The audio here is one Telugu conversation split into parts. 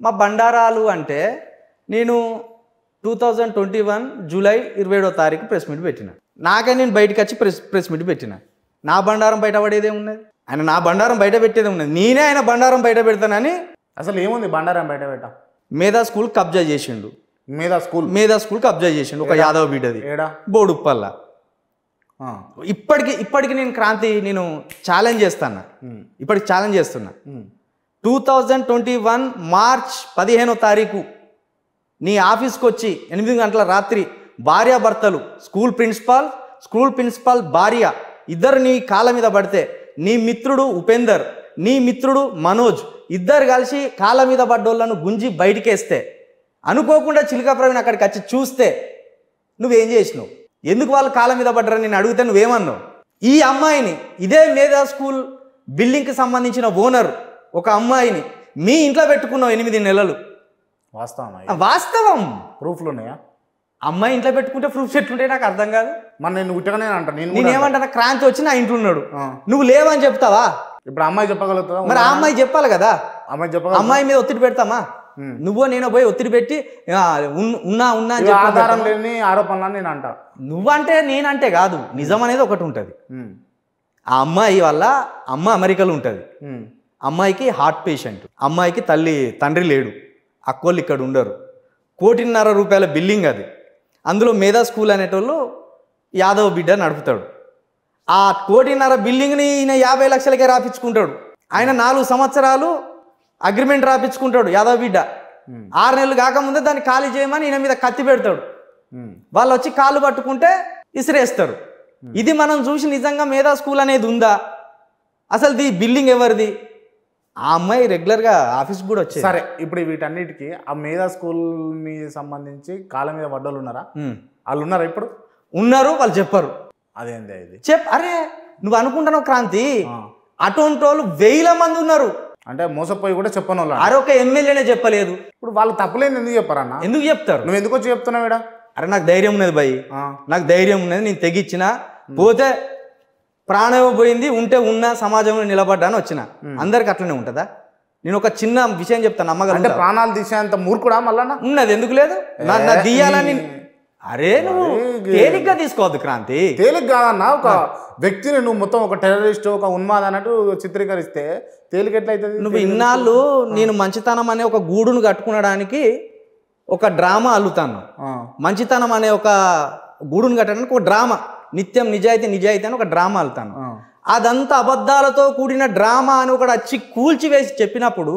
మా బండారాలు అంటే నేను 2021 జూలై 27వ తారీఖు ప్రెస్ మీట్ పెట్టిన. నాకే నేను బయటకు వచ్చి ప్రెస్ మీట్ పెట్టిన. నా బండారం బయట పడేదే ఉన్నది, ఆయన నా బండారం బయట పెట్టేదే ఉన్నది. నేనే ఆయన బండారం బయట పెడతానని. అసలు ఏముంది బండారం బయట పెట్ట? మేధా స్కూల్ కబ్జా చేసిండు. మేధా స్కూల్ కబ్జా చేసిండు ఒక యాదవ్ బిడ్డది బోడుప్పల్లా. ఇప్పటికి నేను క్రాంతి నేను ఛాలెంజ్ చేస్తాను, ఇప్పటికి ఛాలెంజ్ చేస్తున్నా. 2021 మార్చ్ 15వ తారీఖు నీ ఆఫీస్కి వచ్చి 8 గంటల రాత్రి భార్యాభర్తలు స్కూల్ ప్రిన్సిపాల్ భార్య ఇద్దరు నీ కాళ్ళ మీద పడితే, నీ మిత్రుడు ఉపేందర్, నీ మిత్రుడు మనోజ్ ఇద్దరు కలిసి కాళ్ళ మీద పడ్డోళ్ళను గుంజి బయటికేస్తే, అనుకోకుండా చిలుక ప్రవీణ్ అక్కడికి వచ్చి చూస్తే నువ్వేం చేసినావు? ఎందుకు వాళ్ళు కాళ్ళ మీద పడ్డారని నేను అడిగితే నువ్వేమన్నావు? ఈ అమ్మాయిని, ఇదే మేధా స్కూల్ బిల్డింగ్కి సంబంధించిన ఓనర్ ఒక అమ్మాయిని మీ ఇంట్లో పెట్టుకున్నావు 8 నెలలు. వాస్తవం. ప్రూఫ్లు ఉన్నాయా? అమ్మాయి ఇంట్లో పెట్టుకుంటే ప్రూఫ్స్ ఎట్లుంటే నాకు అర్థం కాదు. మరి నేను ఉట్టగానే అంటా, నేనేమంటా, క్రాంతి వచ్చి నా ఇంట్లో ఉన్నాడు, నువ్వు లేవని చెప్తావా? ఇప్పుడు అమ్మాయి చెప్పగలుగుతా? మరి ఆ అమ్మాయి చెప్పాలి కదా. అమ్మాయి మీద ఒత్తిడి పెడతామా? నువ్వో నేను పోయి ఒత్తిడి పెట్టి ఉన్నా అని ఆధారం లేని ఆరోపణలు నేను అంటా. నువ్వంటే నేనంటే కాదు, నిజం అనేది ఒకటి ఉంటుంది. ఆ అమ్మాయి వల్ల అమ్మ అమెరికాలో ఉంటుంది, అమ్మాయికి హార్ట్ పేషెంట్, అమ్మాయికి తండ్రి లేడు, అక్కోళ్ళు ఇక్కడ ఉండరు. 1.5 కోటి రూపాయల బిల్డింగ్ అది. అందులో మేధా స్కూల్ అనేటోళ్ళు యాదవ్ బిడ్డ నడుపుతాడు. ఆ 1.5 కోటి బిల్డింగ్ని ఈయన 50 లక్షలకే రాపించుకుంటాడు. ఆయన 4 సంవత్సరాలు అగ్రిమెంట్ రాపించుకుంటాడు యాదవ్ బిడ్డ. 6 నెలలు కాకముందే దాన్ని ఖాళీ చేయమని ఈయన మీద కత్తి పెడతాడు. వాళ్ళు వచ్చి కాళ్ళు పట్టుకుంటే ఇసిరేస్తారు. ఇది మనం చూసి నిజంగా మేధా స్కూల్ అనేది ఉందా? అసలు ఈ బిల్డింగ్ ఎవరిది? ఆ అమ్మాయి రెగ్యులర్గా ఆఫీస్కి కూడా వచ్చేది. సరే, ఇప్పుడు వీటన్నిటికీ ఆ మేధా స్కూల్ మీద సంబంధించి కాళ్ళ మీద పడ్డోళ్ళు ఉన్నారా? వాళ్ళు ఉన్నారా? ఇప్పుడు ఉన్నారు, వాళ్ళు చెప్పరు. అదేంది ఇది అరే నువ్వు అనుకుంటున్నావు క్రాంతి, అటువంటి వాళ్ళు 1000 మంది ఉన్నారు. అంటే మోసపోయి కూడా చెప్పను వాళ్ళు. అరే ఒక ఎమ్మెల్యేనే చెప్పలేదు. ఇప్పుడు వాళ్ళు తప్పులేదు ఎందుకు చెప్పారన్న? ఎందుకు చెప్తారు? నువ్వు ఎందుకు వచ్చి చెప్తున్నావు ఇక్కడ? అరే నాకు ధైర్యం ఉన్నది భయ్, నాకు ధైర్యం ఉన్నది. నేను తెగిచ్చిన, పోతే ప్రాణం పోయింది, ఉంటే ఉన్న సమాజంలో నిలబడ్డాను వచ్చిన. అందరికి అట్లనే ఉంటుందా? నేను ఒక చిన్న విషయం చెప్తాను, నమ్మగలను. అంటే ప్రాణాలు తీసేంత మూర్ఖుడా మళ్ళా ఉన్నది? ఎందుకు లేదు? నా తీయాలని. అరే నువ్వు తేలిగ్గా తీసుకోవద్దు క్రాంతి. తేలిక కాదన్న, ఒక వ్యక్తిని నువ్వు మొత్తం ఒక టెర్రరిస్ట్, ఒక ఉన్మాద అన్నట్టు చిత్రీకరిస్తే తేలిక ఎట్లయితుంది? నువ్వు ఇన్నాళ్ళు నేను మంచితనం అనే ఒక గూడును కట్టుకునడానికి ఒక డ్రామా అల్లుతాను. మంచితనం అనే ఒక గూడును కట్టడానికి ఒక డ్రామా, నిత్యం నిజాయితీ అని ఒక డ్రామా అల్లుతాను. అదంతా అబద్ధాలతో కూడిన డ్రామా అని ఒకటి వచ్చి కూల్చివేసి చెప్పినప్పుడు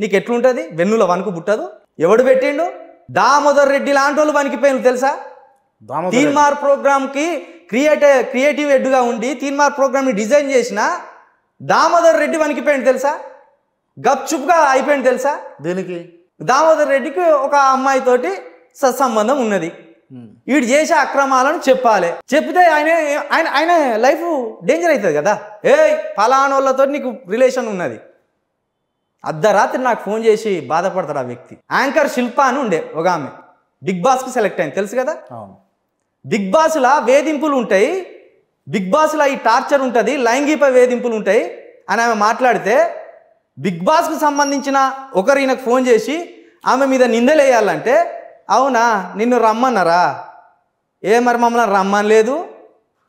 నీకు ఎట్లుంటుంది? వెన్నుల వణుకు పుట్టదు? ఎవడు పెట్టిండు? దామోదర్ రెడ్డి లాంటి వాళ్ళు వణికిపోయిన తెలుసా? తీన్మార్ ప్రోగ్రామ్కి క్రియేటివ్ హెడ్గా ఉండి తీన్మార్ ప్రోగ్రామ్ని డిజైన్ చేసిన దామోదర్ రెడ్డి వణికిపోయింది తెలుసా? గప్చుప్గా అయిపోయింది తెలుసా? దీనికి దామోదర్ రెడ్డికి ఒక అమ్మాయితోటి సత్సంబంధం ఉన్నది. వీడు చేసే అక్రమాలను చెప్పాలి. చెప్తే ఆయన లైఫ్ డేంజర్ అవుతుంది కదా. ఫలానోళ్ళతో నీకు రిలేషన్ ఉన్నది. అర్ధరాత్రి నాకు ఫోన్ చేసి బాధపడతాడు ఆ వ్యక్తి. యాంకర్ శిల్ప అని ఉండే ఒక ఆమె, బిగ్ బాస్కి సెలెక్ట్ అయింది తెలుసు కదా. బిగ్ బాస్లా వేధింపులు ఉంటాయి, బిగ్ బాస్లో ఈ టార్చర్ ఉంటుంది, లైంగిక వేధింపులు ఉంటాయి అని ఆమె మాట్లాడితే, బిగ్ బాస్కు సంబంధించిన ఒకరు ఈయనకు ఫోన్ చేసి ఆమె మీద నిందలేయాలంటే, అవునా నిన్ను రమ్మన్నారా? మరి మమ్మల్ని రమ్మని లేదు,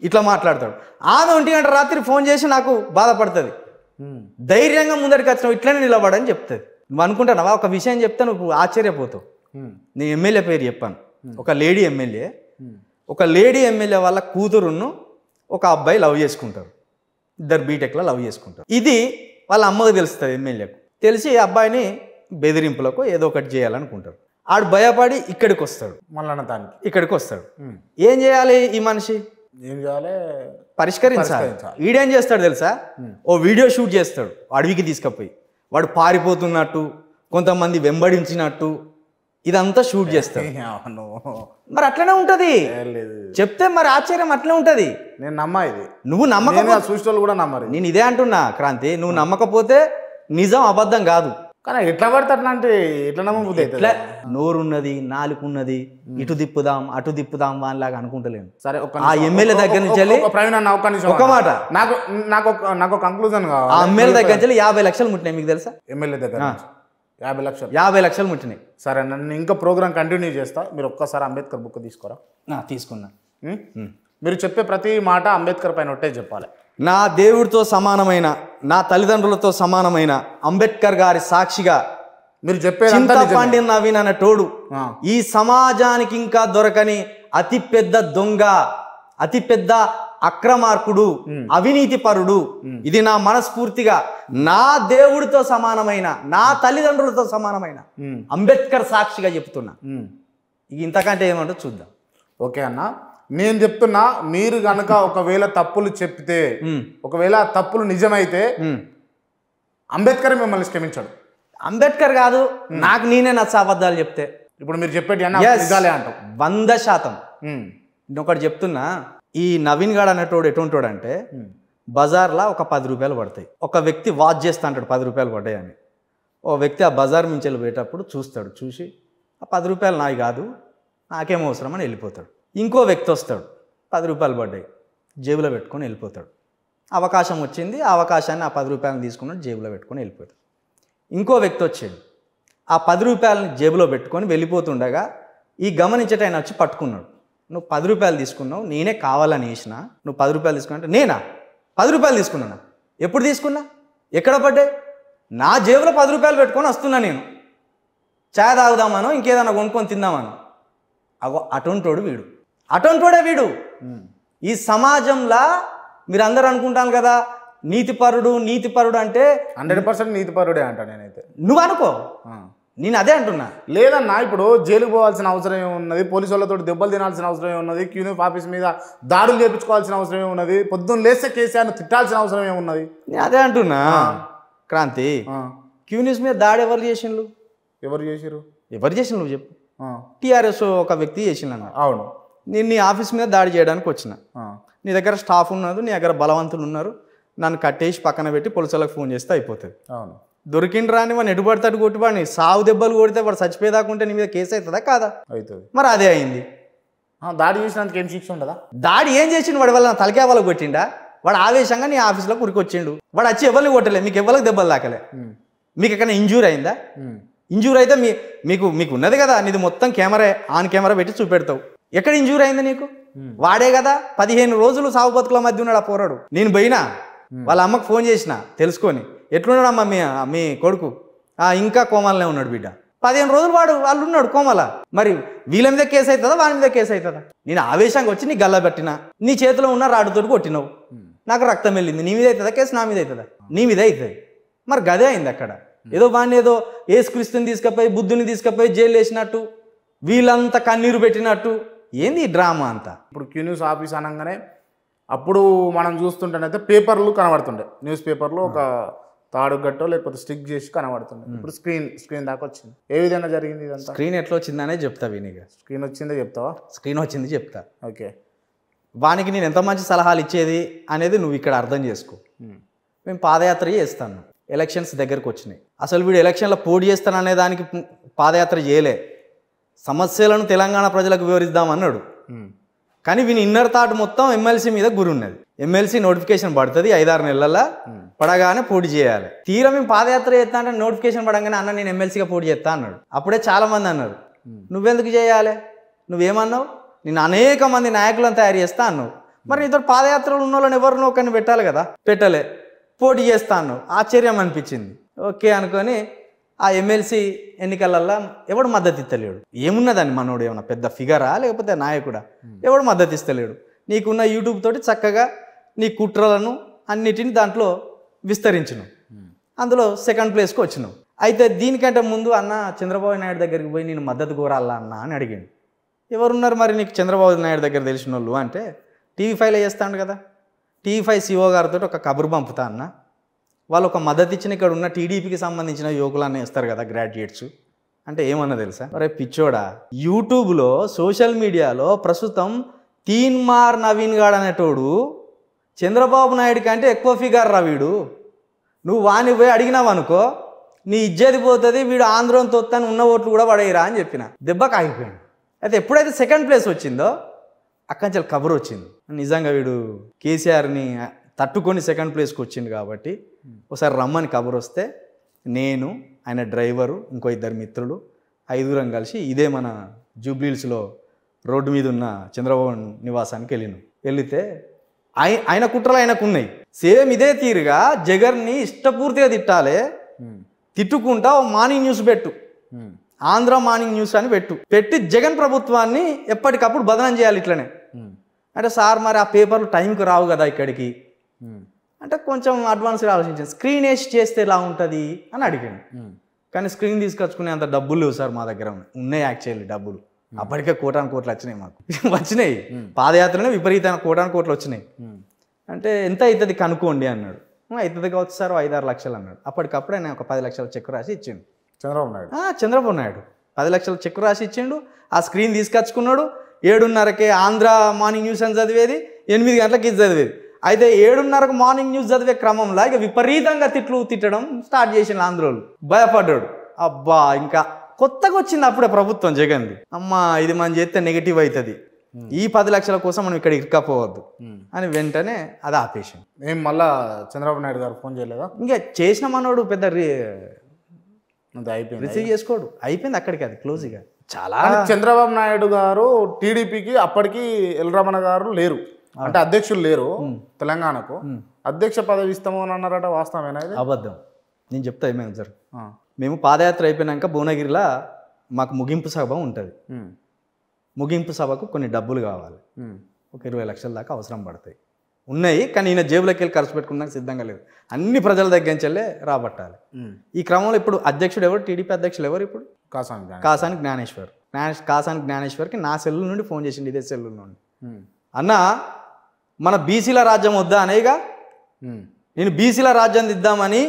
ఇట్లా మాట్లాడతాడు. ఆమె 1 గంట రాత్రి ఫోన్ చేసి నాకు బాధపడుతుంది. ధైర్యంగా ముందరికి వచ్చినావు, ఇట్లనే నిలబడని చెప్తుంది. నువ్వు అనుకుంటున్నావా? ఒక విషయం చెప్తే నువ్వు ఆశ్చర్యపోతావు. నేను ఎమ్మెల్యే పేరు చెప్పాను. ఒక లేడీ ఎమ్మెల్యే వాళ్ళ కూతురును ఒక అబ్బాయి లవ్ చేసుకుంటారు. ఇద్దరు బీటెక్లో లవ్ చేసుకుంటారు. ఇది వాళ్ళ అమ్మకు తెలుస్తుంది. ఎమ్మెల్యేకు తెలిసి అబ్బాయిని బెదిరింపులకు ఏదో ఒకటి చేయాలనుకుంటారు. ఆడు భయపడి ఇక్కడికి వస్తాడు. ఇక్కడికి వస్తాడు. ఏం చేయాలి ఈ మనిషి? ఏం చేయాలి? పరిష్కరించాలి. వీడేం చేస్తాడు తెలుసా? ఓ వీడియో షూట్ చేస్తాడు అడవికి తీసుకుపోయి. వాడు పారిపోతున్నట్టు, కొంతమంది వెంబడించినట్టు ఇదంతా షూట్ చేస్తాడు. మరి అట్లనే ఉంటది చెప్తే, మరి ఆశ్చర్యం అట్లనే ఉంటది. నేను నమ్మా ఇది. నువ్వు నమ్మకపోతే చూసేవాళ్ళు కూడా నమ్మరు. నేను ఇదే అంటున్నా క్రాంతి, నువ్వు నమ్మకపోతే నిజం అబద్ధం కాదు. కానీ ఎట్లా పడితే అట్లా అంటే ఎట్లా నమ్మబుద్ధి అవుతుంది? నోరున్నది, నాలుగున్నది, ఇటు దిప్పుదాం అటు దిప్పుదాం వాళ్ళలాగా అనుకుంటలేను. సరే, ఆ ఎమ్మెల్యే దగ్గర నుంచి ఒక మాట, నాకు కంక్లూజన్ ఆ ఎమ్మెల్యే దగ్గర నుంచి 50 లక్షలు ముట్టినాయి మీకు తెలుసా? ఎమ్మెల్యే దగ్గర 50 లక్షలు 50 లక్షలు ముట్టినాయి. సరే నన్ను ఇంకా ప్రోగ్రామ్ కంటిన్యూ చేస్తా, మీరు ఒక్కసారి అంబేద్కర్ బుక్ తీసుకోరా. తీసుకున్నా. మీరు చెప్పే ప్రతి మాట అంబేద్కర్ పైన ఒట్టే చెప్పాలి. నా దేవుడితో సమానమైన, నా తల్లిదండ్రులతో సమానమైన అంబేద్కర్ గారి సాక్షిగా మీరు చెప్పేది చింతపండి నవీన్ అనే తోడు ఈ సమాజానికి ఇంకా దొరకని అతిపెద్ద దొంగ, అతిపెద్ద అక్రమార్కుడు, అవినీతి పరుడు. ఇది నా మనస్ఫూర్తిగా నా దేవుడితో సమానమైన, నా తల్లిదండ్రులతో సమానమైన అంబేద్కర్ సాక్షిగా చెప్తున్నా. ఇంతకంటే ఏమంటో చూద్దాం. ఓకే అన్న, నేను చెప్తున్నా, మీరు గనక ఒకవేళ తప్పులు చెప్తే, ఒకవేళ తప్పులు నిజమైతే అంబేద్కర్ మిమ్మల్ని క్షమించాడు. అంబేద్కర్ కాదు, నాకు నేనే నచ్చ అబద్ధాలు చెప్తే. ఇప్పుడు మీరు చెప్పేటి నిజాలే అంటాం 100%. ఒకటి చెప్తున్నా, ఈ నవీన్ గాడు అనేటోడు ఎటుంటాడు అంటే, బజార్లో ఒక 10 రూపాయలు పడతాయి. ఒక వ్యక్తి వాచ్ చేస్తా అంటాడు 10 రూపాయలు పడ్డాయని. ఓ వ్యక్తి ఆ బజార్ మించెలు పోయేటప్పుడు చూస్తాడు, చూసి ఆ 10 రూపాయలు నాయి కాదు, నాకేం అవసరం అని వెళ్ళిపోతాడు. ఇంకో వ్యక్తి వస్తాడు, 10 రూపాయలు పడ్డాయి, జేబులో పెట్టుకొని వెళ్ళిపోతాడు. అవకాశం వచ్చింది, ఆ అవకాశాన్ని ఆ 10 రూపాయలను తీసుకున్నాడు, జేబులో పెట్టుకొని వెళ్ళిపోతాడు. ఇంకో వ్యక్తి వచ్చాడు, ఆ 10 రూపాయలని జేబులో పెట్టుకొని వెళ్ళిపోతుండగా ఈ గమనించేట ఆయన వచ్చి పట్టుకున్నాడు. నువ్వు 10 రూపాయలు తీసుకున్నావు, నేనే కావాలని వేసిన, నువ్వు 10 రూపాయలు తీసుకున్నా అంటే, నేనా 10 రూపాయలు తీసుకున్నాను? ఎప్పుడు తీసుకున్నా? ఎక్కడ పడ్డాయి? నా జేబులో 10 రూపాయలు పెట్టుకొని వస్తున్నా నేను, చాయ్ తాగుదామనో ఇంకేదన్నా కొనుక్కొని తిందామనో. అగో అటుంటోడు వీడు, అటుంటోడే వీడు. ఈ సమాజంలో మీరు అందరూ అనుకుంటాను కదా నీతిపరుడు, నీతిపరుడు అంటే 100% నీతిపరుడే అంట. నేనైతే నువ్వు అనుకో, నేను అదే అంటున్నా. లేదన్నా, ఇప్పుడు జైలుకు పోవాల్సిన అవసరం ఏమున్నది, పోలీసు వాళ్ళతో దెబ్బలు తినాల్సిన అవసరం ఏమున్నది, క్యూనిఫ్ ఆఫీస్ మీద దాడులు చేయించుకోవాల్సిన అవసరం ఏమున్నది, పొద్దున్న లేస్తే కేసీఆర్ను తిట్టాల్సిన అవసరం ఏమున్నది? నేను అదే అంటున్నా. క్రాంతి, క్యూనిస్ మీద దాడి ఎవరు చేసిండ్రు? ఎవరు చేసిరు? ఎవరు చేసిండ్రు నువ్వు చెప్పు. టీఆర్ఎస్ ఒక వ్యక్తి చేసిండు. అవును. నేను నీ ఆఫీస్ మీద దాడి చేయడానికి వచ్చిన, నీ దగ్గర స్టాఫ్ ఉన్నారు, నీ దగ్గర బలవంతులు ఉన్నారు, నన్ను కట్టేసి పక్కన పెట్టి పోలీసులకు ఫోన్ చేస్తే అయిపోతుంది. అవును. దొరికిండ్రా అని వాడిని ఎటుపడతాడు కొట్టువాడిని, సావు దెబ్బలు కొడితే వాడు చచ్చిపోయేదాకుంటే నీ మీద కేసు అవుతుందా కాదా? అవుతుంది. మరి అదే అయింది. దాడి చేసినందుకు ఏం శిక్ష ఉండదా? దాడి ఏం చేసిండు? వాడి వల్ల తలకే వాళ్ళకి కొట్టిండా? వాడు ఆవేశంగా నీ ఆఫీస్లో ఉరికొచ్చిండు. వాడు వచ్చి ఎవరిని కొట్టలే, మీకు ఎవరికి దెబ్బలు తాకలే. మీకు ఎక్కడ ఇంజూరీ అయిందా? ఇంజూరీ అయితే మీకు ఉన్నది కదా, నీది మొత్తం కెమెరా ఆన్ కెమెరా పెట్టి చూపెడతావు. ఎక్కడ ఇంజూరీ అయింది నీకు? వాడే కదా 15 రోజులు సాగు బతుకుల మధ్య ఉన్నాడు ఆ పోరాడు. నేను పోయినా వాళ్ళ అమ్మకు ఫోన్ చేసిన తెలుసుకొని, ఎట్లున్నాడమ్మా మీ కొడుకు? ఇంకా కోమాలనే ఉన్నాడు బిడ్డ. 15 రోజులు వాళ్ళు ఉన్నాడు కోమల. మరి వీళ్ళ మీద కేసు అవుతుందా, వాని మీద కేసు అవుతుందా? నేను ఆవేశంగా వచ్చి నీ గల్ల పెట్టినా, నీ చేతిలో ఉన్న రాడుతోటి కొట్టినావు, నాకు రక్తం వెళ్ళింది. నీ మీద అవుతుందా కేసు? నా మీద అవుతుందా? నీ మీద అవుతుంది. మరి గదే అయింది అక్కడ. ఏదో వాడిని ఏదో యేసుక్రీస్తుని తీసుకుపోయి, బుద్ధుని తీసుకుపోయి జైలు వేసినట్టు, వీళ్ళంతా కన్నీరు పెట్టినట్టు. ఏంది ఈ డ్రామా అంతా? ఇప్పుడు క్యూన్యూస్ ఆఫీస్ అనగానే అప్పుడు మనం చూస్తుంటేనైతే పేపర్లు కనబడుతుండే, న్యూస్ పేపర్లు ఒక తాడు గట్టో లేకపోతే స్టిక్ చేసి కనబడుతుండే. ఇప్పుడు స్క్రీన్ దాకా వచ్చింది. ఏ విధంగా జరిగింది ఇదంతా? స్క్రీన్ ఎట్లా వచ్చిందనే చెప్తా వినిగా. స్క్రీన్ వచ్చిందే చెప్తావా? స్క్రీన్ వచ్చింది చెప్తా. ఓకే. వానికి నేను ఎంత మంచి సలహాలు ఇచ్చేది అనేది నువ్వు ఇక్కడ అర్థం చేసుకో. మేము పాదయాత్ర చేస్తాను, ఎలక్షన్స్ దగ్గరకు వచ్చినాయి. అసలు వీడు ఎలక్షన్లో పోటీ చేస్తాననే దానికి పాదయాత్ర చేయలే, సమస్యలను తెలంగాణ ప్రజలకు వివరిద్దామన్నాడు. కానీ వీని ఇన్నర్ థాట్ మొత్తం ఎమ్మెల్సీ మీద గురి ఉన్నది. ఎమ్మెల్సీ నోటిఫికేషన్ పడుతుంది 5-6 నెలల్లో, పడగానే పోటీ చేయాలి. తీరా మేము పాదయాత్ర చేస్తా అంటే నోటిఫికేషన్ పడగానే అన్న నేను ఎమ్మెల్సీగా పోటీ చేస్తా అన్నాడు. అప్పుడే చాలా మంది అన్నారు నువ్వెందుకు చేయాలి, నువ్వేమన్నావు, నేను అనేక మంది నాయకులను తయారు చేస్తా అన్నావు. మరి నీతో పాదయాత్రలు ఉన్న వాళ్ళని ఎవరినో ఒకరిని పెట్టాలి కదా, పెట్టలే. పోటీ చేస్తా అన్నావు, ఆశ్చర్యం అనిపించింది. ఓకే అనుకొని ఆ ఎమ్మెల్సీ ఎన్నికలల్లో ఎవడు మద్దతు ఇస్తలేడు. ఏమున్నదని మనోడు ఏమన్నా పెద్ద ఫిగరా లేకపోతే నాయకుడా? ఎవడు మద్దతు ఇస్తలేడు. నీకున్న యూట్యూబ్ తోటి చక్కగా నీ కుట్రలను అన్నిటిని దాంట్లో విస్తరించినావు, అందులో సెకండ్ ప్లేస్కి వచ్చినావు. అయితే దీనికంటే ముందు అన్న చంద్రబాబు నాయుడు దగ్గరికి పోయి నేను మద్దతు కోరాలా అన్న అని అడిగాడు. ఎవరున్నారు మరి నీకు చంద్రబాబు నాయుడు దగ్గర తెలిసిన వాళ్ళు అంటే, TV5లో చేస్తాడు కదా, TV5 CEO గారితో ఒక కబురు పంపుతా అన్న, వాళ్ళు ఒక మద్దతు ఇచ్చిన ఇక్కడ ఉన్న టీడీపీకి సంబంధించిన యువకులన్నీ ఇస్తారు కదా గ్రాడ్యుయేట్స్ అంటే ఏమన్నా తెలుసా? అరే పిచ్చోడా, యూట్యూబ్లో సోషల్ మీడియాలో ప్రస్తుతం తీన్మార్ నవీన్ గాడు అనేటోడు చంద్రబాబు నాయుడు కంటే ఎక్కువ ఫిగర్ రా వీడు. నువ్వు వాని పోయి అడిగినావు అనుకో నీ ఇజ్జతి పోతుంది, వీడు ఆంధ్రం తొత్తని ఉన్న ఓట్లు కూడా పడేయరా అని చెప్పిన. దెబ్బకి ఆగిపోయాడు. అయితే ఎప్పుడైతే సెకండ్ ప్లేస్ వచ్చిందో అక్కడి నుంచి కబురు వచ్చింది, నిజంగా వీడు కేసీఆర్ని తట్టుకొని సెకండ్ ప్లేస్కి వచ్చింది కాబట్టి ఒకసారి రమ్మని కబురు వస్తే నేను ఆయన డ్రైవరు ఇంకో 2 మిత్రులు 5గురం కలిసి ఇదే మన జూబ్లీహిల్స్లో రోడ్డు మీద ఉన్న చంద్రబాబు నివాసానికి వెళితే ఆయన కుట్రలు ఆయనకు ఉన్నాయి. సేమ్ ఇదే తీరుగా జగన్ని ఇష్టపూర్తిగా తిట్టాలి, తిట్టుకుంటా మార్నింగ్ న్యూస్ పెట్టు, ఆంధ్ర మార్నింగ్ న్యూస్ అని పెట్టి జగన్ ప్రభుత్వాన్ని ఎప్పటికప్పుడు బదనం చేయాలి ఇట్లనే. అంటే సార్ మరి ఆ పేపర్లు టైంకి రావు కదా ఇక్కడికి అంటే కొంచెం అడ్వాన్స్గా ఆలోచించాను. స్క్రీన్ వేసి చేస్తే ఎలా ఉంటుంది అని అడిగాను. కానీ స్క్రీన్ తీసుకొచ్చుకునే అంత డబ్బులు లేవు సార్ మా దగ్గర. ఉన్నాయి యాక్చువల్లీ డబ్బులు, అప్పటికే కోటాను కోట్లు వచ్చినాయి మాకు. వచ్చినాయి పాదయాత్రనే విపరీతమైన కోటాను కోట్లు వచ్చినాయి. అంటే ఎంత అవుతుంది కనుక్కోండి అన్నాడు. అవుతుంది కావచ్చు సార్ 5-6 లక్షలు అన్నాడు. అప్పటికప్పుడే నేను ఒక 10 లక్షల చెక్ రాసి ఇచ్చిండు చంద్రబాబు నాయుడు 10 లక్షల చెక్ రాసి ఇచ్చిండు. ఆ స్క్రీన్ తీసుకొచ్చుకున్నాడు. 7:30కే ఆంధ్ర మార్నింగ్ న్యూస్ అని చదివేది, 8 గంటలకి ఇది చదివేది. అయితే 7:30కు మార్నింగ్ న్యూస్ చదివే క్రమంలో ఇక విపరీతంగా తిట్టడం స్టార్ట్ చేసిన ఆంధ్రోళ్ళు. భయపడ్డాడు. అబ్బా ఇంకా కొత్తగా వచ్చింది అప్పుడే ప్రభుత్వం జగన్ది. అమ్మా ఇది మనం చేస్తే నెగిటివ్ అవుతుంది, ఈ 10 లక్షల కోసం మనం ఇక్కడ ఇరుక్కపోవద్దు అని వెంటనే అది ఆపేసాం. ఏం మళ్ళా చంద్రబాబు నాయుడు గారు ఫోన్ చేయలేదా? ఇంకా చేసిన మనోడు పెద్ద అయిపోయింది, రిసీవ్ చేసుకోడు, అయిపోయింది అక్కడికి, అది క్లోజ్. ఇక చాలా చంద్రబాబు నాయుడు గారు టీడీపీకి అప్పటికి ఎల్ రమణ గారు లేరు, అంటే అధ్యక్షులు లేరు తెలంగాణకు. అధ్యక్ష పదవి ఇస్తాము అని అన్నారట, వాస్తవమేనా? అబద్ధం. నేను చెప్తా ఏమేమి సార్. మేము పాదయాత్ర అయిపోయినాక భువనగిరిలో మాకు ముగింపు సభ ఉంటుంది. ముగింపు సభకు కొన్ని డబ్బులు కావాలి, ఒక 20 లక్షల దాకా అవసరం పడతాయి. ఉన్నాయి కానీ ఈయన జేబులోకి వెళ్ళి ఖర్చు పెట్టుకున్నాక సిద్ధంగా లేదు. అన్ని ప్రజల దగ్గర నుంచెల్లే రాబట్టాలి. ఈ క్రమంలో ఇప్పుడు అధ్యక్షుడు ఎవరు, టీడీపీ అధ్యక్షులు ఎవరు ఇప్పుడు? కాసాని జ్ఞానేశ్వర్. కాసాని జ్ఞానేశ్వర్కి నా సెల్లు నుండి ఫోన్ చేసిండు, ఇదే సెల్లు నుండి. అన్న మన బీసీల రాజ్యం వద్దా అనేగా, నేను బీసీల రాజ్యం ఇద్దామని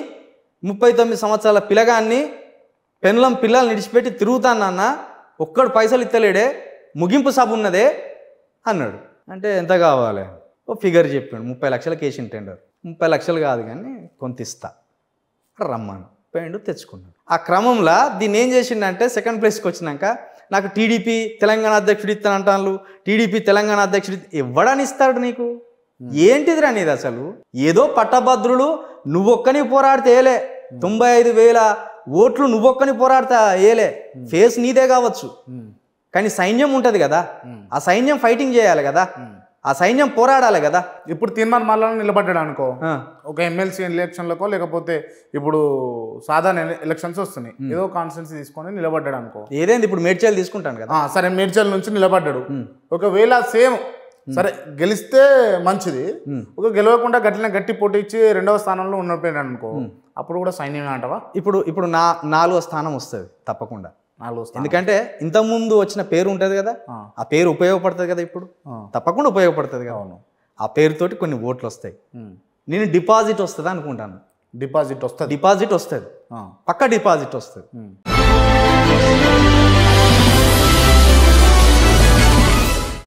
39 సంవత్సరాల పిల్లగాన్ని పెన్లం పిల్లల్ని విడిచిపెట్టి తిరుగుతానన్న, ఒక్కడు పైసలు ఇత్తలేడే, ముగింపు సభ ఉన్నదే అన్నాడు. అంటే ఎంత కావాలి? ఓ ఫిగర్ చెప్పాడు, 30 లక్షలకి వేసిన టెండర్. 30 లక్షలు కాదు కానీ కొంత ఇస్తా, రమ్మాను. పోయిండు, తెచ్చుకున్నాడు. ఆ క్రమంలో దీన్ని ఏం చేసిండంటే సెకండ్ ప్లేస్కి వచ్చినాక నాకు టీడీపీ తెలంగాణ అధ్యక్షుడు ఇస్తానంటాను, టీడీపీ తెలంగాణ అధ్యక్షుడు ఇవ్వడానికి ఇస్తాడు నీకు? ఏంటిదిరా నీది అసలు? ఏదో పట్టభద్రులు నువ్వొక్కని పోరాడితే ఏలే, 95,000 ఓట్లు నువ్వొక్కని పోరాడితే ఏలే, ఫేస్ నీదే కావచ్చు కానీ సైన్యం ఉంటుంది కదా, ఆ సైన్యం ఫైటింగ్ చేయాలి కదా, ఆ సైన్యం పోరాడాలి కదా. ఇప్పుడు తీర్మానం మళ్ళా నిలబడ్డాడు అనుకో, ఒక ఎమ్మెల్సీ ఎలక్షన్లకో లేకపోతే ఇప్పుడు సాధారణ ఎలక్షన్స్ వస్తున్నాయి, ఏదో కాన్స్టిట్యున్సీ తీసుకొని నిలబడ్డాడు అనుకో. ఏదైంది ఇప్పుడు మేడ్చల్ తీసుకుంటాను కదా, సరే మేడ్చల్ నుంచి నిలబడ్డాడు. ఒకవేళ సేమ్ సరే గెలిస్తే మంచిది, ఒక గెలవకుండా గట్టి పోటీ ఇచ్చి 2వ స్థానంలో ఉన్నపోయాడు అనుకో, అప్పుడు కూడా సైన్యమే అంటావా? ఇప్పుడు 4వ స్థానం వస్తుంది తప్పకుండా. ఎందుకంటే ఇంతకుముందు వచ్చిన పేరు ఉంటుంది కదా, ఆ పేరు ఉపయోగపడుతుంది కదా, ఇప్పుడు తప్పకుండా ఉపయోగపడుతుంది కదా. ఆ పేరుతోటి కొన్ని ఓట్లు వస్తాయి. నేను డిపాజిట్ వస్తుంది అనుకుంటాను. డిపాజిట్ వస్తుంది పక్క డిపాజిట్ వస్తుంది.